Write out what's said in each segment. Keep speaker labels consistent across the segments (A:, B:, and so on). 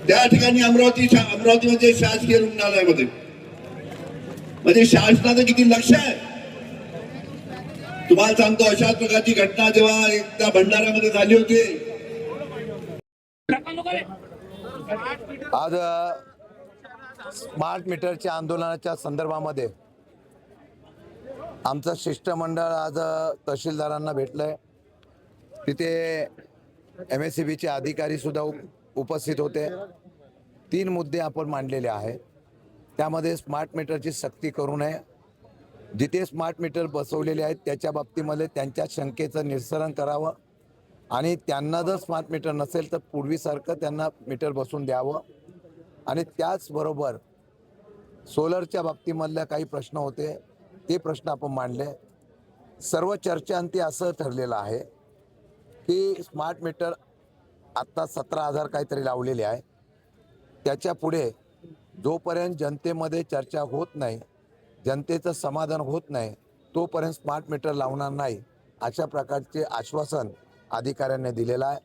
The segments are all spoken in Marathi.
A: त्या ठिकाणी अमरावतीमध्ये शासकीय रुग्णालयामध्ये म्हणजे शासनाचं किती लक्ष आहे तुम्हाला सांगतो. अशाच प्रकारची घटना जेव्हा एकदा भंडाऱ्यामध्ये झाली होती.
B: आज स्मार्ट मीटरच्या आंदोलनाच्या संदर्भामध्ये आमचं शिष्टमंडळ आज तहसीलदारांना भेटलंय. तिथे MSEBचे अधिकारी सुद्धा उपस्थित होते. 3 मुद्दे आपण मांडलेले आहेत. त्यामध्ये स्मार्ट मीटरची सक्ती करू नये, जिथे स्मार्ट मीटर बसवलेले आहेत त्याच्या बाबतीमध्ये त्यांच्या शंकेचं निरसन करावं आणि त्यांना जर स्मार्ट मीटर नसेल तर पूर्वीसारखं त्यांना मीटर बसवून द्यावं. आणि त्याचबरोबर सोलरच्या बाबतीमधल्या काही प्रश्न होते ते प्रश्न आपण मांडले. सर्व चर्चांती असं ठरलेलं आहे की स्मार्ट मीटर आत्ता 17,000 काहीतरी लावलेले आहे. त्याच्या पुढे जोपर्यंत जनतेमध्ये चर्चा होत नाही, जनतेचं समाधान होत नाही, तोपर्यंत स्मार्ट मीटर लावणार नाही अशा प्रकारचे आश्वासन अधिकाऱ्यांनी दिलेलं आहे.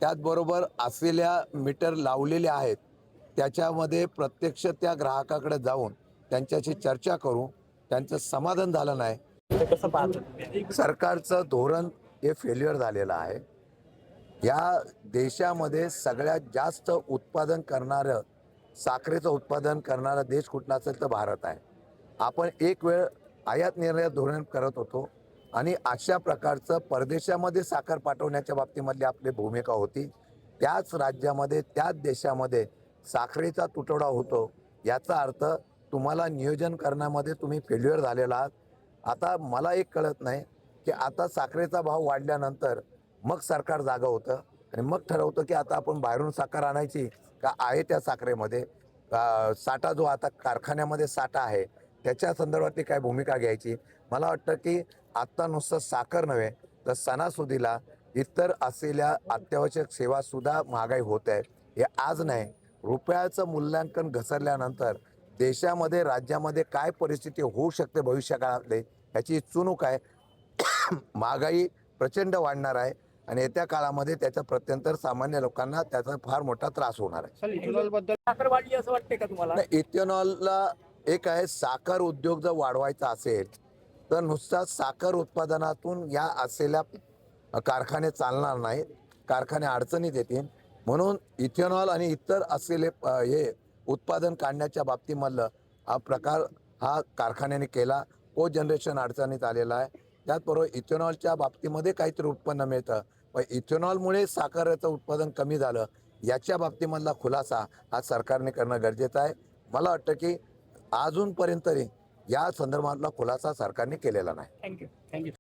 B: त्याचबरोबर असलेल्या मीटर लावलेले आहेत त्याच्यामध्ये प्रत्यक्ष त्या ग्राहकाकडे जाऊन त्यांच्याशी चर्चा करू. त्यांचं समाधान झालं नाही कसं पाहतो सरकारचं धोरण हे फेल्युअर झालेलं आहे. या देशामध्ये सगळ्यात जास्त उत्पादन करणारं साखरेचं उत्पादन करणारा देश कुठला असेल तर भारत आहे. आपण एक वेळ आयात निर्यात धोरण करत होतो आणि अशा प्रकारचं परदेशामध्ये साखर पाठवण्याच्या बाबतीमधली आपली भूमिका होती. त्याच राज्यामध्ये त्याच देशामध्ये साखरेचा तुटवडा होतो. याचा अर्थ तुम्हाला नियोजन करण्यामध्ये तुम्ही फेल्युअर झालेला आहात. आता मला एक कळत नाही की आता साखरेचा भाव वाढल्यानंतर मग सरकार जागा होतं आणि मग ठरवतं की आता आपण बाहेरून साखर आणायची का आहे त्या साखरेमध्ये साठा जो आता कारखान्यामध्ये साठा आहे त्याच्या संदर्भातली काय भूमिका घ्यायची. मला वाटतं की आत्ता नुसतं साखर नव्हे तर सणासुदीला इतर असलेल्या अत्यावश्यक सेवासुद्धा महागाई होत आहे. हे आज नाही, रुपयाचं मूल्यांकन घसरल्यानंतर देशामध्ये राज्यामध्ये काय परिस्थिती होऊ शकते भविष्यकाळातले ह्याची चुणूक आहे. महागाई प्रचंड वाढणार आहे आणि येत्या काळामध्ये त्याचा प्रत्यंतर सामान्य लोकांना त्याचा फार मोठा त्रास होणार आहे.
C: इथेनॉलबद्दल साखर वाढली असं वाटते का तुम्हाला?
B: इथेनॉलला एक आहे, साखर उद्योग जर वाढवायचा असेल तर नुसता साखर उत्पादनातून या असलेल्या कारखाने चालणार नाहीत, कारखाने अडचणीत येतील. म्हणून इथेनॉल आणि इतर असलेले हे उत्पादन काढण्याच्या बाबतीमधलं हा प्रकार हा कारखान्याने केला. को जनरेशन अडचणीत आलेला आहे. त्याचबरोबर इथेनॉलच्या बाबतीमध्ये काहीतरी उत्पन्न मिळतं, पण इथेनॉलमुळे साखरेचं उत्पादन कमी झालं याच्या बाबतीमधला खुलासा हा सरकारने करणं गरजेचं आहे. मला वाटतं की अजूनपर्यंत तरी या संदर्भातला खुलासा सरकारने केलेला नाही.
C: थँक्यू.